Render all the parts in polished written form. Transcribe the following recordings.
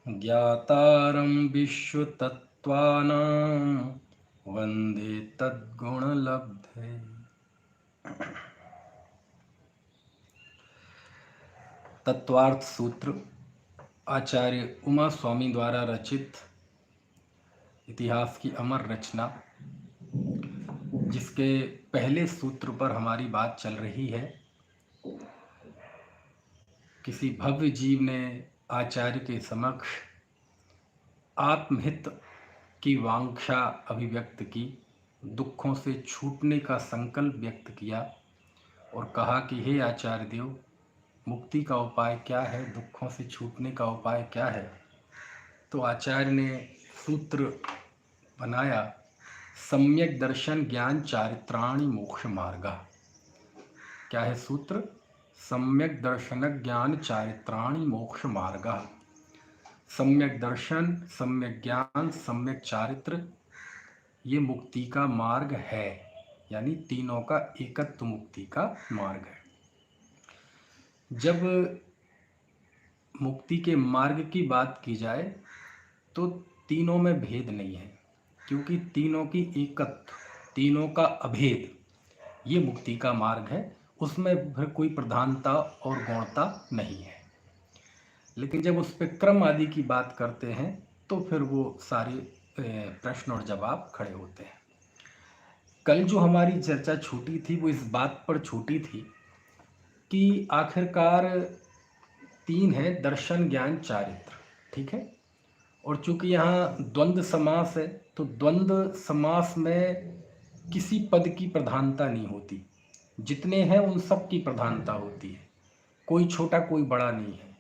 ज्ञातारं विश्वतत्त्वानां वन्दे तद्गुणलब्धे। तत्वार्थ सूत्र आचार्य उमा स्वामी द्वारा रचित इतिहास की अमर रचना, जिसके पहले सूत्र पर हमारी बात चल रही है। किसी भव्य जीव ने आचार्य के समक्ष आत्महित की वांछा अभिव्यक्त की, दुखों से छूटने का संकल्प व्यक्त किया और कहा कि हे आचार्य देव, मुक्ति का उपाय क्या है, दुखों से छूटने का उपाय क्या है। तो आचार्य ने सूत्र बनाया, सम्यक दर्शन ज्ञान चारित्राणि मोक्ष मार्गा। क्या है सूत्र? सम्यक दर्शन ज्ञान चारित्राणि मोक्ष मार्गा। सम्यक दर्शन, सम्यक ज्ञान, सम्यक चारित्र, ये मुक्ति का मार्ग है, यानी तीनों का एकत्व मुक्ति का मार्ग है। जब मुक्ति के मार्ग की बात की जाए तो तीनों में भेद नहीं है, क्योंकि तीनों की एकत्व, तीनों का अभेद, ये मुक्ति का मार्ग है। उसमें फिर कोई प्रधानता और गौणता नहीं है। लेकिन जब उस पर क्रम आदि की बात करते हैं तो फिर वो सारे प्रश्न और जवाब खड़े होते हैं। कल जो हमारी चर्चा छूटी थी वो इस बात पर छूटी थी कि आखिरकार तीन है, दर्शन ज्ञान चारित्र, ठीक है। और चूंकि यहाँ द्वंद्व समास है तो द्वंद्व समास में किसी पद की प्रधानता नहीं होती, जितने हैं उन सब की प्रधानता होती है, कोई छोटा कोई बड़ा नहीं है,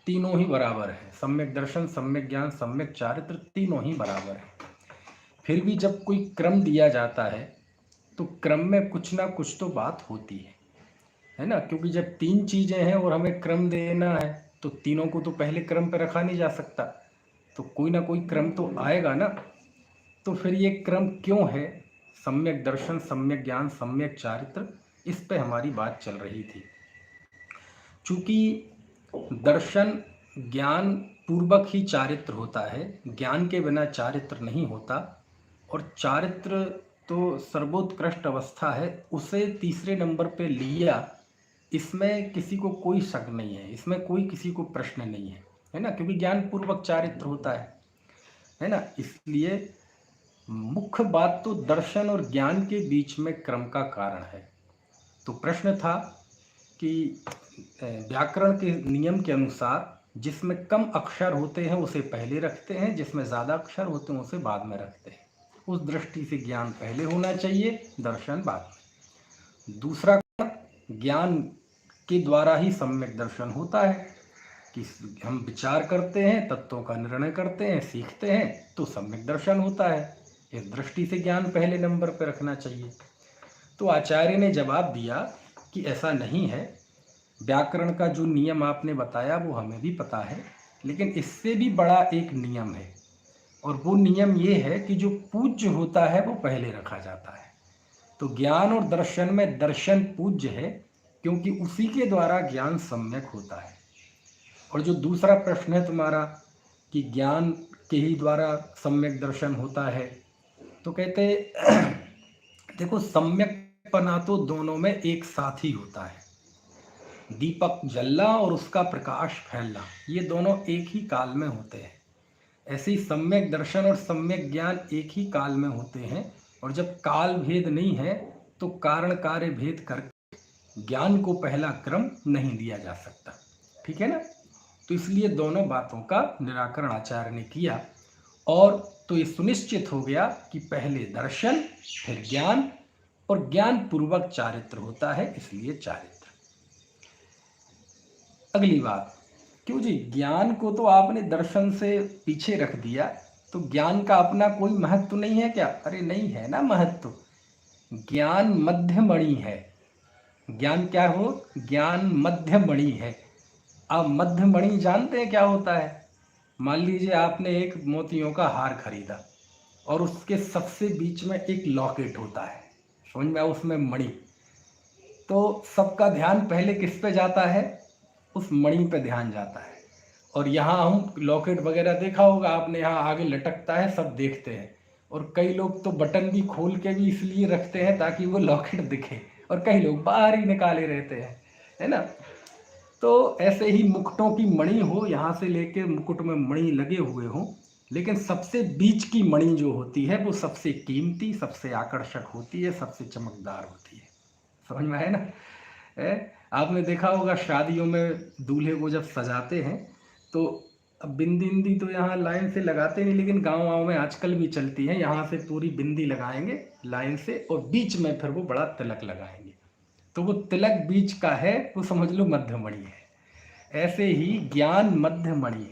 तीनों ही बराबर है। सम्यक दर्शन, सम्यक ज्ञान, सम्यक चारित्र, तीनों ही बराबर है। फिर भी जब कोई क्रम दिया जाता है तो क्रम में कुछ ना कुछ तो बात होती है ना, क्योंकि जब तीन चीजें हैं और हमें क्रम देना है तो तीनों को तो पहले क्रम पर रखा नहीं जा सकता, तो कोई ना कोई क्रम तो आएगा ना। तो फिर ये क्रम क्यों है? सम्यक दर्शन, सम्यक ज्ञान, सम्यक चारित्र, इस पे हमारी बात चल रही थी। चूंकि दर्शन ज्ञान पूर्वक ही चारित्र होता है, ज्ञान के बिना चारित्र नहीं होता, और चारित्र तो सर्वोत्कृष्ट अवस्था है, उसे तीसरे नंबर पे लिया, इसमें किसी को कोई शक नहीं है, इसमें कोई किसी को प्रश्न नहीं है ना, क्योंकि ज्ञान पूर्वक चारित्र होता है ना। इसलिए मुख्य बात तो दर्शन और ज्ञान के बीच में क्रम का कारण है। तो प्रश्न था कि व्याकरण के नियम के अनुसार जिसमें कम अक्षर होते हैं उसे पहले रखते हैं, जिसमें ज़्यादा अक्षर होते हैं उसे बाद में रखते हैं। उस दृष्टि से ज्ञान पहले होना चाहिए, दर्शन बाद में। दूसरा, ज्ञान के द्वारा ही सम्यक दर्शन होता है कि हम विचार करते हैं, तत्वों का निर्णय करते हैं, सीखते हैं, तो सम्यक दर्शन होता है। इस दृष्टि से ज्ञान पहले नंबर पर रखना चाहिए। तो आचार्य ने जवाब दिया कि ऐसा नहीं है, व्याकरण का जो नियम आपने बताया वो हमें भी पता है, लेकिन इससे भी बड़ा एक नियम है, और वो नियम ये है कि जो पूज्य होता है वो पहले रखा जाता है। तो ज्ञान और दर्शन में दर्शन पूज्य है, क्योंकि उसी के द्वारा ज्ञान सम्यक होता है। और जो दूसरा प्रश्न है तुम्हारा कि ज्ञान के ही द्वारा सम्यक दर्शन होता है, तो कहते देखो, सम्यकपना तो दोनों में एक साथ ही होता है। दीपक जलना और उसका प्रकाश फैलना, ये दोनों एक ही काल में होते हैं। ऐसे ही सम्यक दर्शन और सम्यक ज्ञान एक ही काल में होते हैं, और जब काल भेद नहीं है तो कारण कार्य भेद करके ज्ञान को पहला क्रम नहीं दिया जा सकता, ठीक है ना। तो इसलिए दोनों बातों का निराकरण आचार्य ने किया, और तो ये सुनिश्चित हो गया कि पहले दर्शन फिर ज्ञान, और ज्ञान पूर्वक चारित्र होता है, इसलिए चारित्र। अगली बात, क्यों जी ज्ञान को तो आपने दर्शन से पीछे रख दिया, तो ज्ञान का अपना कोई महत्व नहीं है क्या? अरे नहीं है ना महत्व, ज्ञान मध्यमणि है। ज्ञान क्या हो? ज्ञान मध्यमणि है। आप मध्यमणि जानते हैं क्या होता है? मान लीजिए आपने एक मोतियों का हार खरीदा और उसके सबसे बीच में एक लॉकेट होता है, समझ में, उसमें मणि। तो सबका ध्यान पहले किस पे जाता है? उस मणि पे ध्यान जाता है। और यहाँ हम लॉकेट वगैरह देखा होगा आपने, यहाँ आगे लटकता है, सब देखते हैं। और कई लोग तो बटन भी खोल के भी इसलिए रखते हैं ताकि वो लॉकेट दिखे, और कई लोग बाहर ही निकाले रहते हैं, है ना। तो ऐसे ही मुकुटों की मणि हो, यहाँ से लेके मुकुट में मणि लगे हुए हों, लेकिन सबसे बीच की मणि जो होती है वो सबसे कीमती, सबसे आकर्षक होती है, सबसे चमकदार होती है। समझ में आए ना। आपने देखा होगा शादियों में दूल्हे को जब सजाते हैं तो अब बिंदी बिंदी तो यहाँ लाइन से लगाते नहीं, लेकिन गांव में आजकल भी चलती है, यहाँ से पूरी बिंदी लगाएंगे लाइन से और बीच में फिर वो बड़ा तिलक लगाएंगे। तो वो तिलक बीच का है, वो समझ लो मध्यमणि है। ऐसे ही ज्ञान मध्यमणि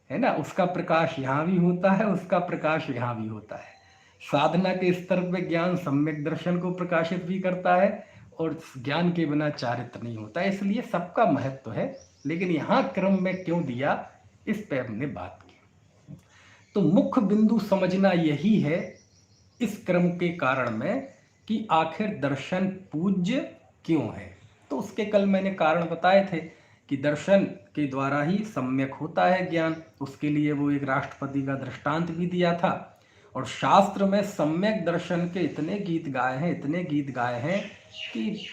है ना। उसका प्रकाश यहाँ भी होता है, उसका प्रकाश यहाँ भी होता है। साधना के स्तर पे ज्ञान सम्यक दर्शन को प्रकाशित भी करता है, और ज्ञान के बिना चारित्र नहीं होता, इसलिए सबका महत्व है। लेकिन यहाँ क्रम में क्यों दिया, इस पे हमने बात की। तो मुख्य बिंदु समझना यही है इस क्रम के कारण में कि आखिर दर्शन पूज्य क्यों है। तो उसके कल मैंने कारण बताए थे कि दर्शन के द्वारा ही सम्यक होता है ज्ञान। उसके लिए वो एक राष्ट्रपति का दृष्टांत भी दिया था। और शास्त्र में सम्यक दर्शन के इतने गीत गाए हैं, इतने गीत गाए हैं कि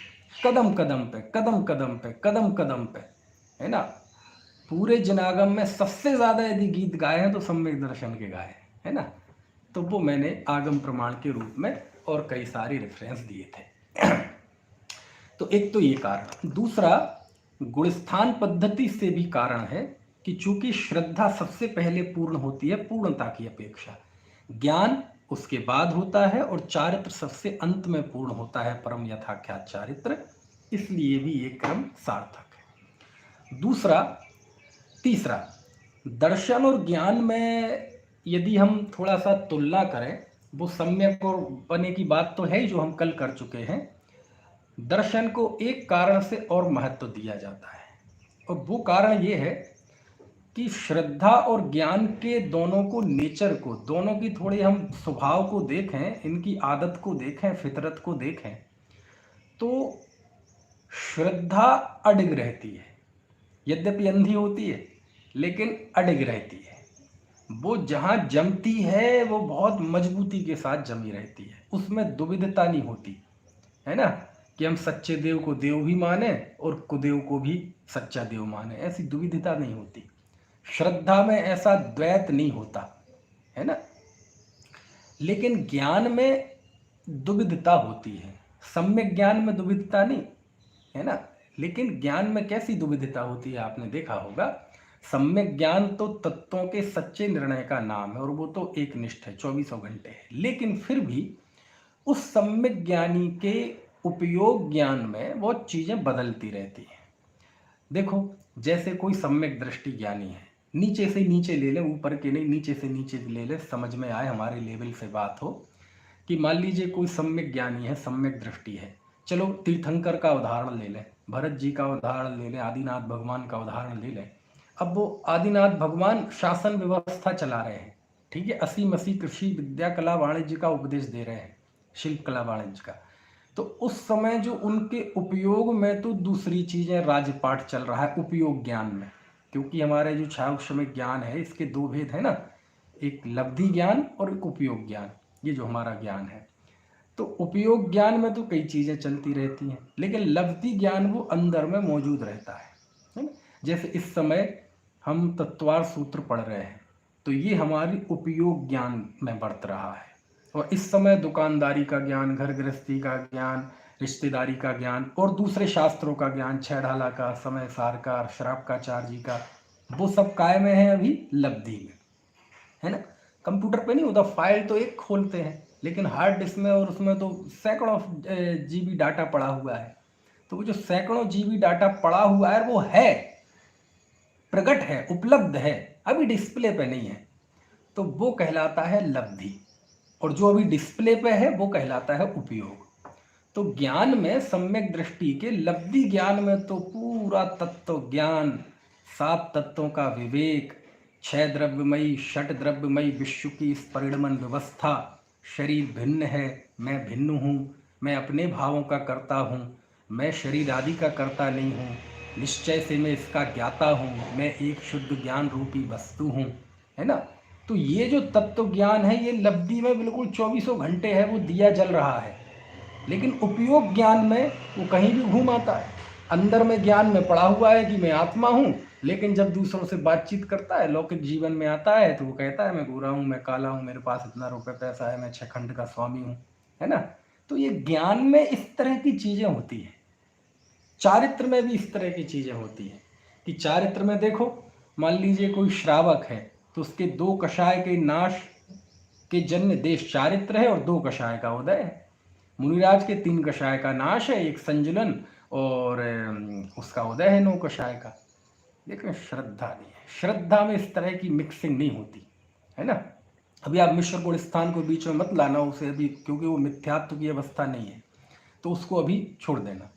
कदम कदम पे, कदम कदम पे, कदम कदम पे, है ना। पूरे जनागम में सबसे ज्यादा यदि गीत गाए हैं तो सम्यक दर्शन के गाए हैं, है ना। तो वो मैंने आगम प्रमाण के रूप में और कई सारे रेफरेंस दिए थे। तो एक तो ये कारण। दूसरा, गुणस्थान पद्धति से भी कारण है कि चूंकि श्रद्धा सबसे पहले पूर्ण होती है पूर्णता की अपेक्षा, ज्ञान उसके बाद होता है, और चारित्र सबसे अंत में पूर्ण होता है, परम यथाख्यात चारित्र, इसलिए भी ये क्रम सार्थक है। दूसरा, तीसरा, दर्शन और ज्ञान में यदि हम थोड़ा सा तुलना करें, वो सम्यक और बने की बात तो है ही जो हम कल कर चुके हैं। दर्शन को एक कारण से और महत्व दिया जाता है, और वो कारण ये है कि श्रद्धा और ज्ञान के दोनों को, नेचर को, दोनों की थोड़ी हम स्वभाव को देखें, इनकी आदत को देखें, फितरत को देखें, तो श्रद्धा अडिग रहती है, यद्यपि अंधी होती है लेकिन अडिग रहती है। वो जहाँ जमती है वो बहुत मजबूती के साथ जमी रहती है, उसमें दुविधता नहीं होती, है ना, कि हम सच्चे देव को देव भी माने और कुदेव को भी सच्चा देव माने, ऐसी दुविधता नहीं होती। श्रद्धा में ऐसा द्वैत नहीं होता, है ना। लेकिन ज्ञान में दुविधता होती है, सम्यक ज्ञान में दुविधता नहीं, है ना। लेकिन ज्ञान में कैसी दुविधता होती है, आपने देखा होगा। सम्यक ज्ञान तो तत्वों के सच्चे निर्णय का नाम है, और वो तो एक निष्ठ है, 24 घंटे है। लेकिन फिर भी उस सम्यक ज्ञानी के उपयोग ज्ञान में वो चीजें बदलती रहती हैं। देखो, जैसे कोई सम्यक दृष्टि ज्ञानी है, नीचे से नीचे ले ले, ऊपर के नहीं, नीचे से नीचे ले ले, समझ में आए, हमारे लेवल से बात हो। कि मान लीजिए कोई सम्यक ज्ञानी है, सम्यक दृष्टि है, चलो तीर्थंकर का उदाहरण ले लें, भरत जी का उदाहरण ले लें, आदिनाथ भगवान का उदाहरण ले लें। अब वो आदिनाथ भगवान शासन व्यवस्था चला रहे हैं, ठीक है, 80 कृषि विद्या कला वाणिज्य का उपदेश दे रहे हैं, शिल्प कला वाणिज्य का। तो उस समय जो उनके उपयोग में तो दूसरी चीजें, राजपाट चल रहा है उपयोग ज्ञान में, क्योंकि हमारे जो छायाक्षमिक ज्ञान है इसके दो भेद है ना, एक लब्धि ज्ञान और एक उपयोग ज्ञान, ये जो हमारा ज्ञान है। तो उपयोग ज्ञान में तो कई चीजें चलती रहती हैं, लेकिन लब्धि ज्ञान वो अंदर में मौजूद रहता है ना। जैसे इस समय हम तत्वार सूत्र पढ़ रहे हैं, तो ये हमारी उपयोग ज्ञान में बरत रहा है। और इस समय दुकानदारी का ज्ञान, घर गृहस्थी का ज्ञान, रिश्तेदारी का ज्ञान और दूसरे शास्त्रों का ज्ञान, छह ढाला का, समय सार का, श्राप का, चार्जी का, वो सब काय में है अभी, लब्धि में, है ना। कंप्यूटर पे नहीं होता, फाइल तो एक खोलते हैं, लेकिन हार्ड डिस्क में और उसमें तो सैकड़ों जीबी डाटा पड़ा हुआ है। तो वो जो सैकड़ों जीबी डाटा पड़ा हुआ है वो है, प्रकट है, उपलब्ध है, अभी डिस्प्ले पे नहीं है, तो वो कहलाता है लब्धि। और जो अभी डिस्प्ले पे है वो कहलाता है उपयोग। तो ज्ञान में, सम्यक दृष्टि के लब्धि ज्ञान में तो पूरा तत्व ज्ञान, 7 तत्वों का विवेक, 6 द्रव्यमयी, 6 द्रव्यमयी विश्व की इस परिणमन व्यवस्था, शरीर भिन्न है, मैं भिन्न हूँ, मैं अपने भावों का करता हूँ, मैं शरीर आदि का करता नहीं हूँ, निश्चय से मैं इसका ज्ञाता हूँ, मैं एक शुद्ध ज्ञान रूपी वस्तु हूँ, है ना। तो ये जो तत्व ज्ञान है ये लब्धि में बिल्कुल 24 घंटे है, वो दिया जल रहा है। लेकिन उपयोग ज्ञान में वो कहीं भी घूम आता है। अंदर में ज्ञान में पड़ा हुआ है कि मैं आत्मा हूँ, लेकिन जब दूसरों से बातचीत करता है, लौकिक जीवन में आता है, तो वो कहता है मैं गोरा हूँ, मैं काला हूँ, मेरे पास इतना रुपए पैसा है, मैं 6 खंड का स्वामी हूँ, है ना। तो ये ज्ञान में इस तरह की चीजें होती हैं। चारित्र में भी इस तरह की चीजें होती हैं कि चारित्र में देखो, मान लीजिए कोई श्रावक है, तो उसके 2 कषाय के नाश के जन्य देश चारित्र है और 2 कषाय का उदय है। मुनिराज के 3 कषाय का नाश है, 1 संजुलन और उसका उदय है 9 कषाय का। लेकिन श्रद्धा नहीं है, श्रद्धा में इस तरह की मिक्सिंग नहीं होती, है ना। अभी आप मिश्र गुण स्थान को बीच में मत लाना उसे अभी, क्योंकि वो मिथ्यात्व की अवस्था नहीं है, तो उसको अभी छोड़ देना।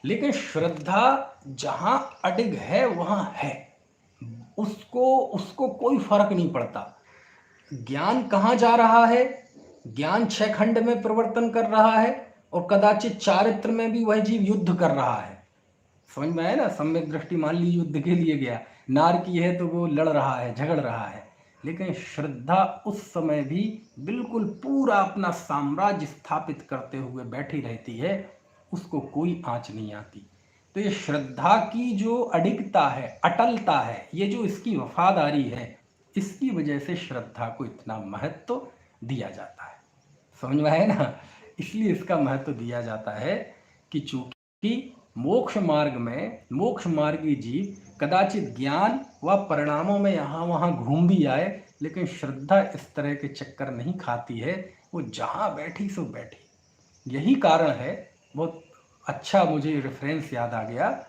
लेकिन श्रद्धा जहां अडिग है वहां है, उसको कोई फर्क नहीं पड़ता। ज्ञान कहाँ जा रहा है, ज्ञान 6 खंड में परिवर्तन कर रहा है और कदाचित चारित्र में भी वह जीव युद्ध कर रहा है। समझ में आया ना। सम्यक दृष्टि मान ली युद्ध के लिए गया, नार की है तो वो लड़ रहा है, झगड़ रहा है, लेकिन श्रद्धा उस समय भी बिल्कुल पूरा अपना साम्राज्य स्थापित करते हुए बैठी रहती है, उसको कोई आंच नहीं आती। तो ये श्रद्धा की जो अडिगता है, अटलता है, ये जो इसकी वफादारी है, इसकी वजह से श्रद्धा को इतना महत्व दिया जाता है। समझ में आया ना। इसलिए इसका महत्व दिया जाता है कि चूंकि मोक्ष मार्ग में मोक्ष मार्गी जीव कदाचित ज्ञान व परिणामों में यहाँ वहाँ घूम भी आए, लेकिन श्रद्धा इस तरह के चक्कर नहीं खाती है, वो जहाँ बैठी सो बैठी। यही कारण है, बहुत अच्छा मुझे रेफरेंस याद आ गया,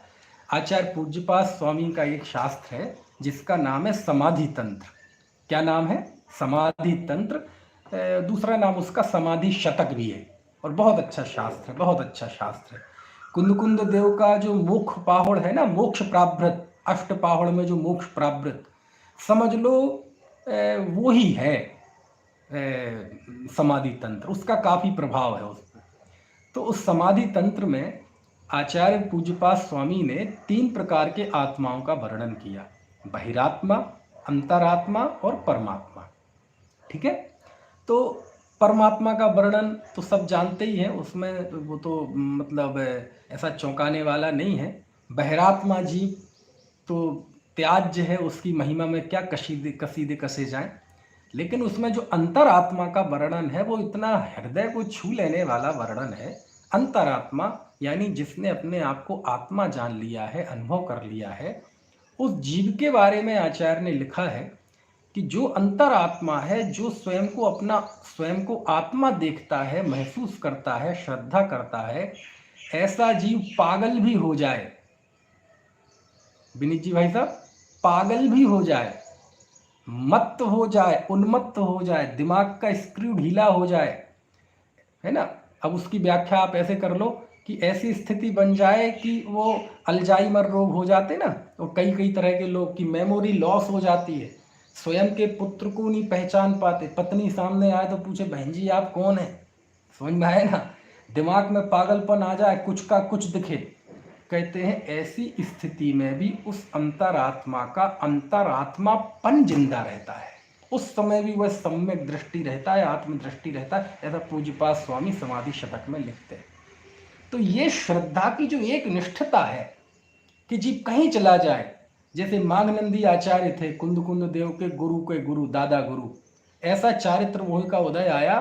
आचार्य पूज्यपाद स्वामी का एक शास्त्र है जिसका नाम है समाधि तंत्र। क्या नाम है? समाधि तंत्र। दूसरा नाम उसका समाधि शतक भी है, और बहुत अच्छा शास्त्र है, बहुत अच्छा शास्त्र है। कुंद देव का जो मोक्ष पाहुड़ है ना, मोक्ष प्रावृत, अष्ट पाहुड़ में जो मोक्ष प्रावृत, समझ लो वो ही है समाधि तंत्र, उसका काफी प्रभाव है उस पर। तो उस समाधि तंत्र में आचार्य पूज्यपाद स्वामी ने 3 प्रकार के आत्माओं का वर्णन किया, बहिरात्मा, अंतरात्मा और परमात्मा। ठीक है। तो परमात्मा का वर्णन तो सब जानते ही हैं, उसमें वो तो मतलब ऐसा चौंकाने वाला नहीं है। बहिरात्मा जीव तो त्याज्य है, उसकी महिमा में क्या कसीदे कसे जाएं। लेकिन उसमें जो अंतरात्मा का वर्णन है वो इतना हृदय को छू लेने वाला वर्णन है। अंतरात्मा यानी जिसने अपने आप को आत्मा जान लिया है, अनुभव कर लिया है, उस जीव के बारे में आचार्य ने लिखा है कि जो अंतरात्मा है, जो स्वयं को आत्मा देखता है, महसूस करता है, श्रद्धा करता है, ऐसा जीव पागल भी हो जाए, विनीत जी भाई साहब, पागल भी हो जाए, मत्त हो जाए, उन्मत्त हो जाए, दिमाग का स्क्रू ढीला हो जाए, है ना। अब उसकी व्याख्या आप ऐसे कर लो कि ऐसी स्थिति बन जाए कि वो अल्जाइमर रोग हो जाते ना, और कई तरह के लोग की मेमोरी लॉस हो जाती है, स्वयं के पुत्र को नहीं पहचान पाते, पत्नी सामने आए तो पूछे बहन जी आप कौन है। समझ में आए ना। दिमाग में पागलपन आ जाए, कुछ का कुछ दिखे। कहते हैं ऐसी स्थिति में भी उस अंतरात्मा का अंतरात्मापन जिंदा रहता है, उस समय भी वह सम्यक दृष्टि रहता है, आत्मदृष्टि रहता है, ऐसा पूज्यपाद स्वामी समाधि शतक में लिखते हैं। तो ये श्रद्धा की जो एक निष्ठता है कि जीव कहीं चला जाए, जैसे माघनंदी आचार्य थे, कुंद देव के गुरु दादा गुरु, ऐसा चारित्र मोह का उदय आया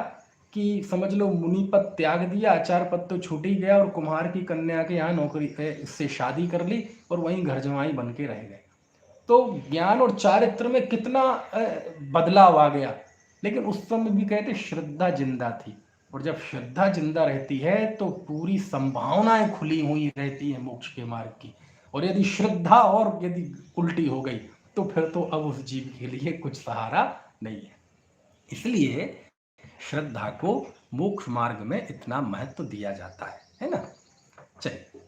कि समझ लो मुनिपद त्याग दिया, आचार्य पद तो छूट ही गया, और कुम्हार की कन्या के यहाँ नौकरी से शादी कर ली और वहीं घर जमाई बन के रह गए। तो ज्ञान और चारित्र में कितना बदलाव आ गया। लेकिन उस समय भी कहते श्रद्धा जिंदा थी, और जब श्रद्धा जिंदा रहती है तो पूरी संभावनाएं खुली हुई रहती है मोक्ष के मार्ग की। और यदि श्रद्धा और यदि उल्टी हो गई तो फिर तो अब उस जीव के लिए कुछ सहारा नहीं है। इसलिए श्रद्धा को मोक्ष मार्ग में इतना महत्व दिया जाता है ना। चलिए,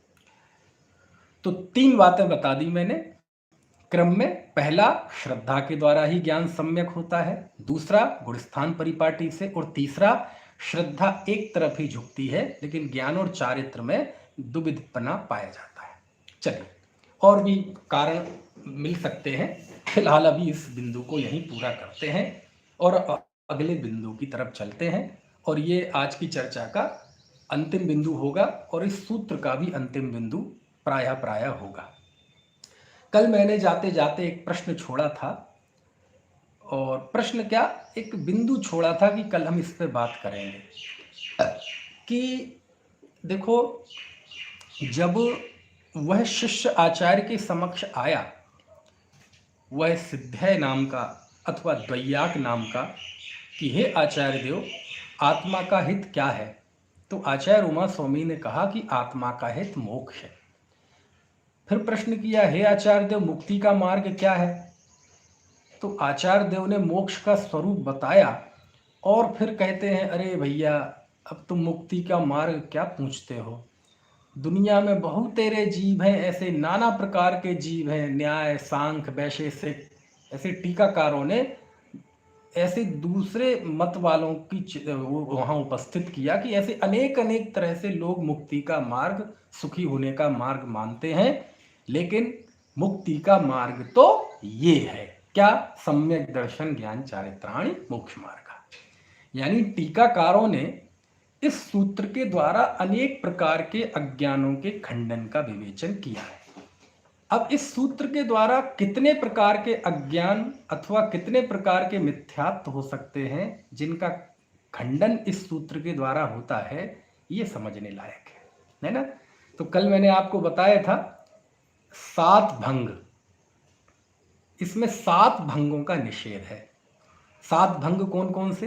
तो 3 बातें बता दी मैंने क्रम में। पहला, श्रद्धा के द्वारा ही ज्ञान सम्यक होता है, दूसरा गुणस्थान परिपाटी से, और तीसरा श्रद्धा एक तरफ ही झुकती है लेकिन ज्ञान और चारित्र में दुविधपना पाया जाता है। चलिए, और भी कारण मिल सकते हैं। फिलहाल अभी इस बिंदु को यहीं पूरा करते हैं और अगले बिंदु की तरफ चलते हैं, और ये आज की चर्चा का अंतिम बिंदु होगा और इस सूत्र का भी अंतिम बिंदु प्रायः होगा। कल मैंने जाते जाते एक प्रश्न छोड़ा था, और प्रश्न क्या, एक बिंदु छोड़ा था कि कल हम इस पे बात करेंगे कि देखो, जब वह शिष्य आचार्य के समक्ष आया, वह सिद्धय नाम का अथवा द्वैयाक नाम का, कि हे आचार्य देव, आत्मा का हित क्या है? तो आचार्य उमा स्वामी ने कहा कि आत्मा का हित मोक्ष है। फिर प्रश्न किया, हे आचार्य देव, मुक्ति का मार्ग क्या है? तो आचार्य देव ने मोक्ष का स्वरूप बताया, और फिर कहते हैं, अरे भैया, अब तुम मुक्ति का मार्ग क्या पूछते हो? दुनिया में बहुत तेरे जीव हैं, ऐसे नाना प्रकार के जीव हैं, न्याय, सांख्य, वैशेषिक, ऐसे टीकाकारों ने ऐसे दूसरे मत वालों की वहाँ उपस्थित किया कि ऐसे अनेक तरह से लोग मुक्ति का मार्ग, सुखी होने का मार्ग मानते हैं, लेकिन मुक्ति का मार्ग तो ये है क्या? सम्यक दर्शन ज्ञान चारित्राणि मोक्ष मार्ग। यानी टीकाकारों ने इस सूत्र के द्वारा अनेक प्रकार के अज्ञानों के खंडन का विवेचन किया है। अब इस सूत्र के द्वारा कितने प्रकार के अज्ञान अथवा कितने प्रकार के मिथ्यात्व हो सकते हैं जिनका खंडन इस सूत्र के द्वारा होता है, ये समझने लायक है ना? तो कल मैंने आपको बताया था 7 भंग, इसमें 7 भंगों का निषेध है। 7 भंग कौन कौन से?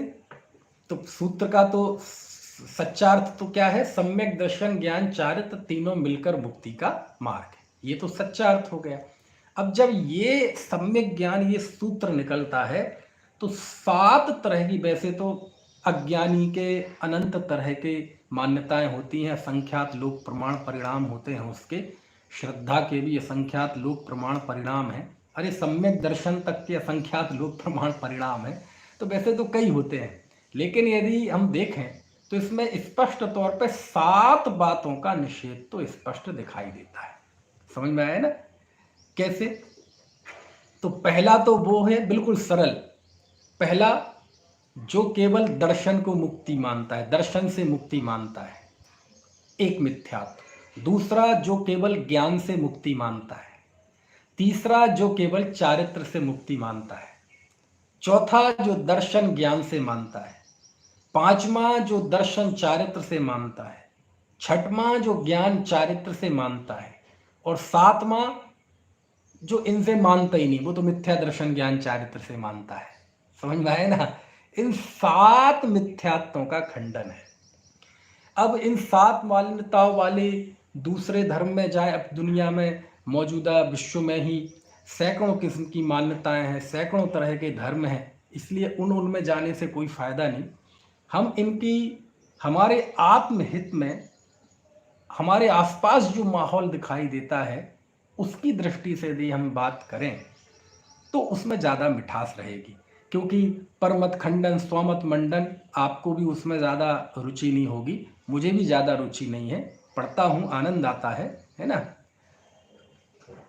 तो सूत्र का तो सच्चा अर्थ तो क्या है? सम्यक दर्शन ज्ञान चारित्र तीनों मिलकर मुक्ति का मार्ग है, ये तो सच्चा अर्थ हो गया। अब जब ये सम्यक ज्ञान, ये सूत्र निकलता है, तो 7 तरह की, वैसे तो अज्ञानी के अनंत तरह के मान्यताएं होती हैं, असंख्यात लोक प्रमाण परिणाम होते हैं उसके, श्रद्धा के भी असंख्यात लोक प्रमाण परिणाम हैं, अरे सम्यक दर्शन तक के असंख्यात लोक प्रमाण परिणाम हैं, तो वैसे तो कई होते हैं, लेकिन यदि हम देखें तो इसमें स्पष्ट तौर पर 7 बातों का निषेध तो स्पष्ट दिखाई देता है। समझ में आया ना? कैसे? तो पहला तो वो है बिल्कुल सरल, पहला जो केवल दर्शन को मुक्ति मानता है, दर्शन से मुक्ति मानता है, एक मिथ्यात्व। दूसरा जो केवल ज्ञान से मुक्ति मानता है। तीसरा जो केवल चारित्र से मुक्ति मानता है। चौथा जो दर्शन ज्ञान से मानता है। पांचवा जो दर्शन चारित्र से मानता है। छठवां जो ज्ञान चारित्र से मानता है। और सातवां जो इनसे मानता ही नहीं, वो तो मिथ्या दर्शन ज्ञान चारित्र से मानता है। समझ में आए ना? इन 7 मिथ्यात्वों का खंडन है। अब इन 7 मान्यताओं वाले दूसरे धर्म में जाए, अब दुनिया में मौजूदा विश्व में ही सैकड़ों किस्म की मान्यताएं हैं, सैकड़ों तरह के धर्म हैं, इसलिए उनमें जाने से कोई फायदा नहीं। हम इनकी हमारे आत्महित में, हमारे आसपास जो माहौल दिखाई देता है उसकी दृष्टि से यदि हम बात करें तो उसमें ज़्यादा मिठास रहेगी, क्योंकि परमत खंडन स्वमत मंडन आपको भी उसमें ज़्यादा रुचि नहीं होगी, मुझे भी ज़्यादा रुचि नहीं है, पढ़ता हूँ आनंद आता है ना?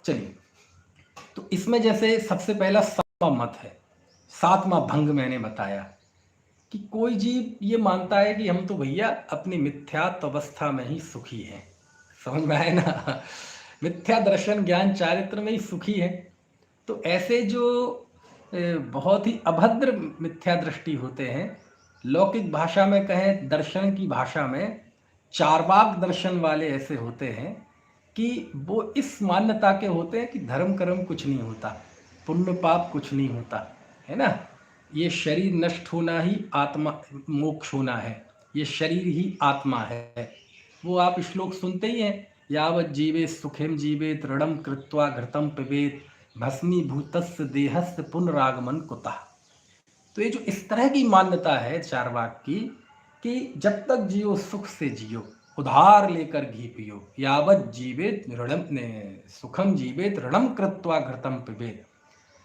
चलिए, तो इसमें जैसे सबसे पहला 7वां मत है, 7वां भंग मैंने बताया कि कोई जीव ये मानता है कि हम तो भैया अपनी मिथ्यात्व अवस्था में ही सुखी हैं। समझ में आए ना? मिथ्या दर्शन ज्ञान चारित्र में ही सुखी है। तो ऐसे जो बहुत ही अभद्र मिथ्या दृष्टि होते हैं, लौकिक भाषा में कहें, दर्शन की भाषा में चार्वाक दर्शन वाले ऐसे होते हैं कि वो इस मान्यता के होते हैं कि धर्म कर्म कुछ नहीं होता, पुण्य पाप कुछ नहीं होता, है ना? ये शरीर नष्ट होना ही आत्मा मोक्ष होना है, ये शरीर ही आत्मा है। वो आप श्लोक सुनते ही हैं, यावत् जीवेत सुखम जीवेत ऋणम कृत्वा घृतम पिबेत भस्मीभूतस्य देहस्य पुनरागमन कुतः। तो ये जो इस तरह की मान्यता है चार्वाक की कि जब तक जियो सुख से जियो, उधार लेकर घी पियो, यावत् जीवेत ऋणम सुखम जीवेत ऋणम कृत्वा घृतम पिबेत,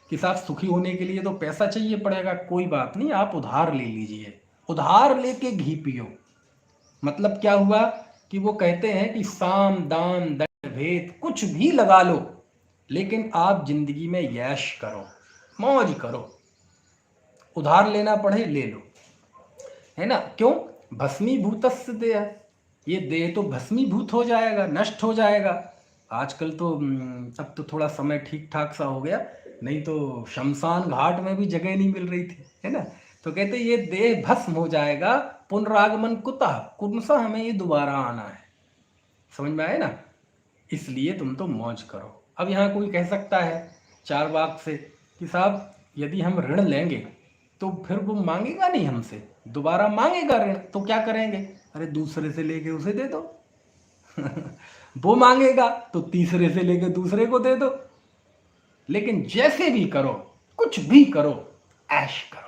कि साहब सुखी होने के लिए तो पैसा चाहिए पड़ेगा, कोई बात नहीं, आप उधार ले लीजिए, उधार लेके घी पियो। मतलब क्या हुआ कि वो कहते हैं कि साम दान दंड भेद कुछ भी लगा लो, लेकिन आप जिंदगी में यश करो, मौज करो, उधार लेना पड़े ले लो, है ना। क्यों? भस्मीभूतस्य देह, ये देह तो भस्मीभूत हो जाएगा, नष्ट हो जाएगा। आजकल तो अब तो थोड़ा समय ठीक ठाक सा हो गया, नहीं तो शमशान घाट में भी जगह नहीं मिल रही थी, है ना। तो कहते ये देह भस्म हो जाएगा, पुनरागमन कुतः, कौन सा हमें ये दोबारा आना है। समझ में आए ना। इसलिए तुम तो मौज करो। अब यहाँ कोई कह सकता है चारवाक से कि साहब यदि हम ऋण लेंगे तो फिर वो मांगेगा नहीं हमसे, दोबारा मांगेगा ऋण, तो क्या करेंगे? अरे दूसरे से लेके उसे दे दो वो मांगेगा तो तीसरे से लेके दूसरे को दे दो। लेकिन जैसे भी करो, कुछ भी करो, ऐश करो।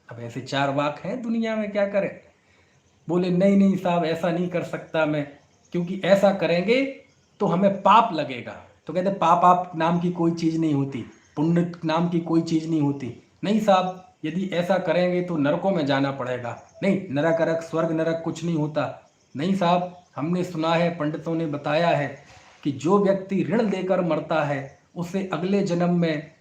अब ऐसे चारवाक हैं दुनिया में, क्या करें? बोले नहीं नहीं साहब ऐसा नहीं कर सकता मैं, क्योंकि ऐसा करेंगे तो हमें पाप लगेगा। तो कहते पाप आप नाम की कोई चीज़ नहीं होती, पुण्य नाम की कोई चीज़ नहीं होती। नहीं साहब यदि ऐसा करेंगे तो नरकों में जाना पड़ेगा। नहीं, नरक अरक स्वर्ग नरक कुछ नहीं होता। नहीं साहब, हमने सुना है, पंडितों ने बताया है कि जो व्यक्ति ऋण लेकर मरता है उसे अगले जन्म में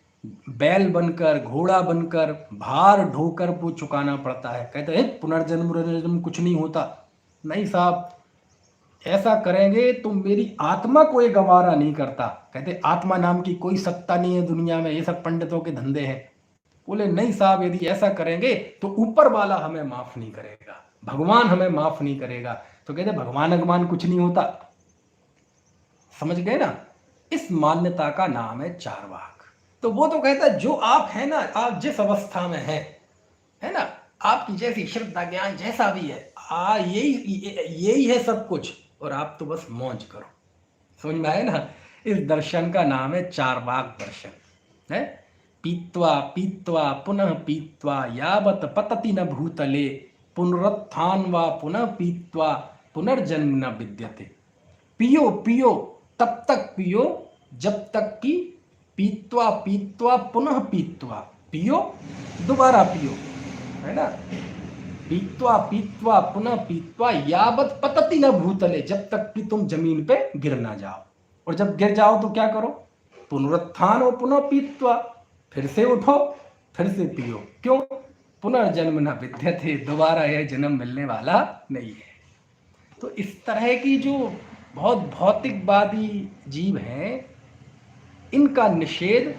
बैल बनकर, घोड़ा बनकर, भार ढोकर वो चुकाना पड़ता है। कहते हैं पुनर्जन्म कुछ नहीं होता। नहीं साहब, ऐसा करेंगे तो मेरी आत्मा को ये गवारा नहीं करता। कहते आत्मा नाम की कोई सत्ता नहीं है दुनिया में, ये सब पंडितों के धंधे हैं। बोले नहीं साहब यदि ऐसा करेंगे तो ऊपर वाला हमें माफ नहीं करेगा, भगवान हमें माफ नहीं करेगा। तो कहते भगवान अगमान कुछ नहीं होता। समझ गए ना। इस मान्यता का नाम है चारवाक। तो वो तो कहता है जो आप है ना, आप जिस अवस्था में है ना, आपकी जैसी श्रद्धा ज्ञान जैसा भी है, यही है सब कुछ, और आप तो बस मौज करो। समझ में आए ना। इस दर्शन का नाम है चारवाक दर्शन है। पीत्वा पीत्वा पुनः पीत्वा यावत पतति न भूतले, पुनरुत्थान वा पुनः पीत्वा पुनर्जन्म न विद्यते। पियो पियो तब तक पियो जब तक कि पीत्वा पीत्वा पुनः पीत्वा, पियो दोबारा पियो, है ना। पीत्वा पीत्वा पुनः पीत्वा यावत पतति न भूतले, जब तक कि तुम जमीन पे गिर ना जाओ। और जब गिर जाओ तो क्या करो? पुनरुत्थान हो पुनः पीत्वा, फिर से उठो, फिर से पियो। क्यों? पुनर्जन्म न विद्यते, दोबारा यह जन्म मिलने वाला नहीं है। तो इस तरह की जो बहुत भौतिकवादी जीव हैं, इनका निषेध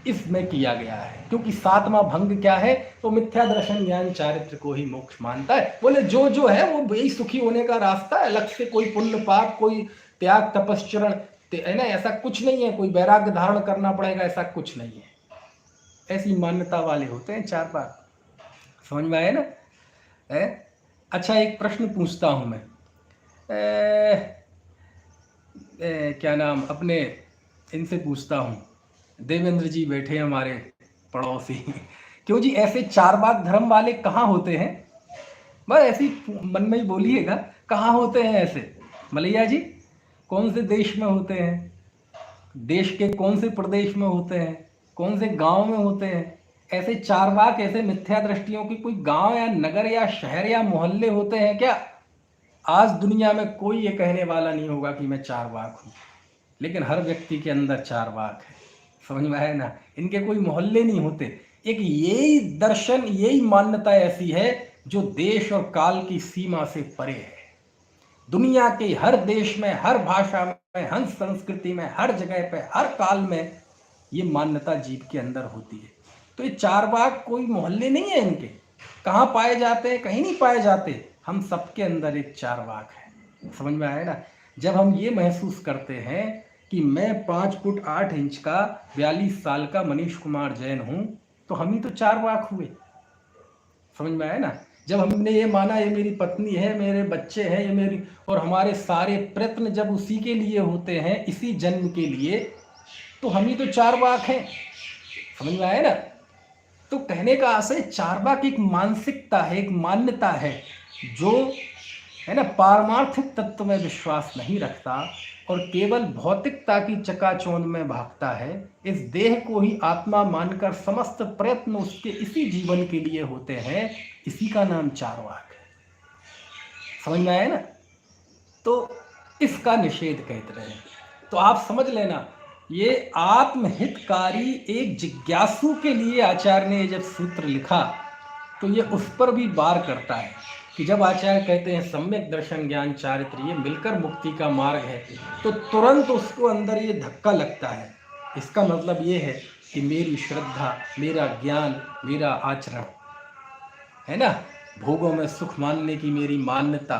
इसमें किया गया है। क्योंकि सातवां भंग क्या है? तो मिथ्या दर्शन ज्ञान चारित्र को ही मोक्ष मानता है। बोले जो है वो यही सुखी होने का रास्ता है, अलग से कोई पुण्य पाप, कोई त्याग तपस्चरण, है ना, ऐसा कुछ नहीं है। कोई वैराग्य धारण करना पड़ेगा, ऐसा कुछ नहीं है। ऐसी मान्यता वाले होते हैं चारवाक। समझ में आए ना। अच्छा एक प्रश्न पूछता हूं मैं, क्या नाम अपने इनसे पूछता हूँ, देवेंद्र जी बैठे हमारे पड़ोसी क्यों जी, ऐसे चारवाक धर्म वाले कहाँ होते हैं? बस ऐसी मन में ही बोलिएगा, कहाँ होते हैं ऐसे? मलैया जी, कौन से देश में होते हैं? देश के कौन से प्रदेश में होते हैं? कौन से गांव में होते हैं? ऐसे चारवाक, ऐसे मिथ्या दृष्टियों की कोई गांव या नगर या शहर या मोहल्ले होते हैं क्या? आज दुनिया में कोई ये कहने वाला नहीं होगा कि मैं चारवाक हूँ, लेकिन हर व्यक्ति के अंदर चारवाक है। समझ में आया ना। इनके कोई मोहल्ले नहीं होते। एक यही दर्शन, यही मान्यता ऐसी है जो देश और काल की सीमा से परे है। दुनिया के हर देश में, हर भाषा में, हर संस्कृति में, हर जगह पे, हर काल में ये मान्यता जीव के अंदर होती है। तो ये चारवाक कोई मोहल्ले नहीं है इनके। कहाँ पाए जाते हैं? कहीं नहीं पाए जाते। हम सबके अंदर एक चारवाक है। समझ में आया ना। जब हम ये महसूस करते हैं कि मैं 5 फुट 8 इंच का 42 साल का मनीष कुमार जैन हूं, तो हम ही तो चारवाक हुए। समझ में आया ना। जब हमने ये माना ये मेरी पत्नी है, मेरे बच्चे हैं, ये मेरी, और हमारे सारे प्रयत्न जब उसी के लिए होते हैं, इसी जन्म के लिए, तो हम ही तो चारवाक हैं। समझ में आया ना। तो कहने का आशय, चारवाक एक मानसिकता है, एक मान्यता है जो है ना पारमार्थिक तत्व में विश्वास नहीं रखता और केवल भौतिकता की चकाचौंध में भागता है। इस देह को ही आत्मा मानकर समस्त प्रयत्न उसके इसी जीवन के लिए होते हैं। इसी का नाम चारवाक है। समझ में आया ना। तो इसका निषेध कहते रहे। तो आप समझ लेना, ये आत्महितकारी एक जिज्ञासु के लिए आचार्य ने जब सूत्र लिखा तो ये उस पर भी वार करता है कि जब आचार्य कहते हैं सम्यक दर्शन ज्ञान चारित्र ये मिलकर मुक्ति का मार्ग है, तो तुरंत उसको अंदर ये धक्का लगता है। इसका मतलब ये है कि मेरी श्रद्धा, मेरा ज्ञान, मेरा आचरण, है ना, भोगों में सुख मानने की मेरी मान्यता,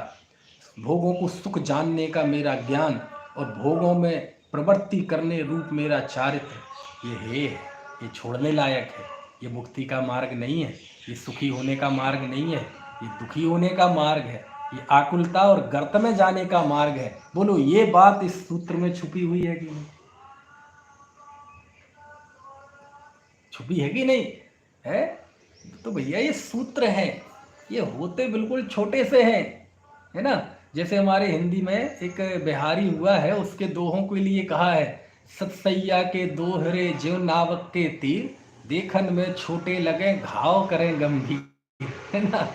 भोगों को सुख जानने का मेरा ज्ञान और भोगों में प्रवृत्ति करने रूप मेरा चारित्र, ये छोड़ने लायक है। ये मुक्ति का मार्ग नहीं है, ये सुखी होने का मार्ग नहीं है, ये दुखी होने का मार्ग है, ये आकुलता और गर्त में जाने का मार्ग है। बोलो ये बात इस सूत्र में छुपी हुई है कि नहीं? छुपी है कि नहीं है? तो भैया ये सूत्र है, ये होते बिल्कुल छोटे से हैं, है ना। जैसे हमारे हिंदी में एक बिहारी हुआ है, उसके दोहों के लिए कहा है, सतसैया के दोहरे ज्यों नावक के तीर, देखन में छोटे लगे घाव करें गंभीर, है ना।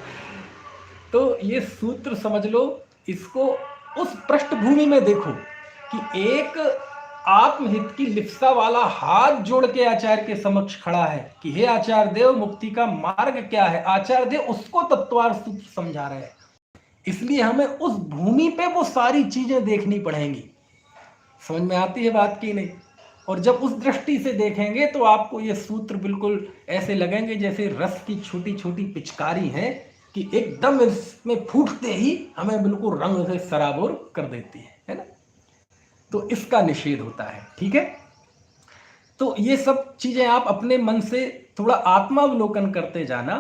तो ये सूत्र समझ लो, इसको उस पृष्ठभूमि में देखो कि एक आत्महित की लिप्सा वाला हाथ जोड़ के आचार्य के समक्ष खड़ा है कि हे आचार्य देव, मुक्ति का मार्ग क्या है। आचार्य देव उसको तत्वार सूत्र समझा रहे हैं, इसलिए हमें उस भूमि पे वो सारी चीजें देखनी पड़ेंगी। समझ में आती है बात की नहीं? और जब उस दृष्टि से देखेंगे तो आपको ये सूत्र बिल्कुल ऐसे लगेंगे जैसे रस की छोटी छोटी पिचकारी है कि एकदम इसमें फूटते ही हमें बिल्कुल रंग से सराबोर कर देती है ना। तो इसका निषेध होता है, ठीक है। तो ये सब चीजें आप अपने मन से थोड़ा आत्मावलोकन करते जाना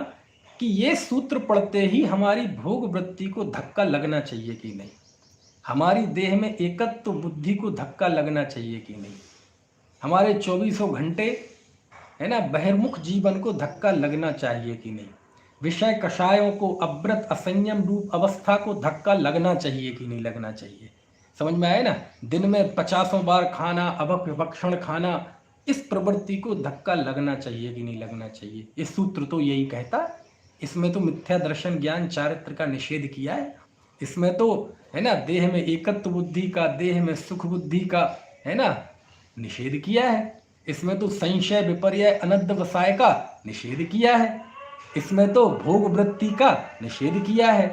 कि ये सूत्र पढ़ते ही हमारी भोग वृत्ति को धक्का लगना चाहिए कि नहीं, हमारी देह में एकत्व बुद्धि को धक्का लगना चाहिए कि नहीं, हमारे 24 घंटे, है ना, बहिर्मुख जीवन को धक्का लगना चाहिए कि नहीं, विषय कषायों को, अव्रत असंयम रूप अवस्था को धक्का लगना चाहिए कि नहीं लगना चाहिए। समझ में आए ना? दिन में 50 बार खाना, भक्षण खाना, इस प्रवृत्ति को धक्का लगना चाहिए कि नहीं लगना चाहिए। ये सूत्र तो यही कहता है। इसमें तो मिथ्या दर्शन ज्ञान चारित्र का निषेध किया है। इसमें तो, है ना, देह में एकत्व बुद्धि का, देह में सुख बुद्धि का, है ना, निषेध किया है। इसमें तो संशय विपर्य अनद्ध वसाय का निषेध किया है। इसमें तो भोग वृत्ति का निषेध किया है।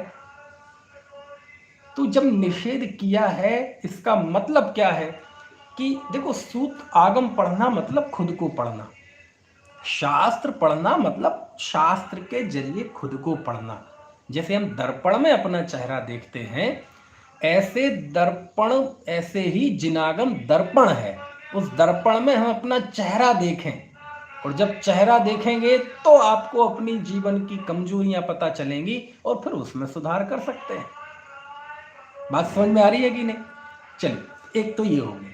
तो जब निषेध किया है, इसका मतलब क्या है कि देखो, सूत्र आगम पढ़ना मतलब खुद को पढ़ना, शास्त्र पढ़ना मतलब शास्त्र के जरिए खुद को पढ़ना। जैसे हम दर्पण में अपना चेहरा देखते हैं, ऐसे दर्पण, ऐसे ही जिनागम दर्पण है। उस दर्पण में हम अपना चेहरा देखें, और जब चेहरा देखेंगे तो आपको अपनी जीवन की कमजोरियां पता चलेंगी और फिर उसमें सुधार कर सकते हैं। बात समझ में आ रही है कि नहीं? चलिए, एक तो ये हो गया।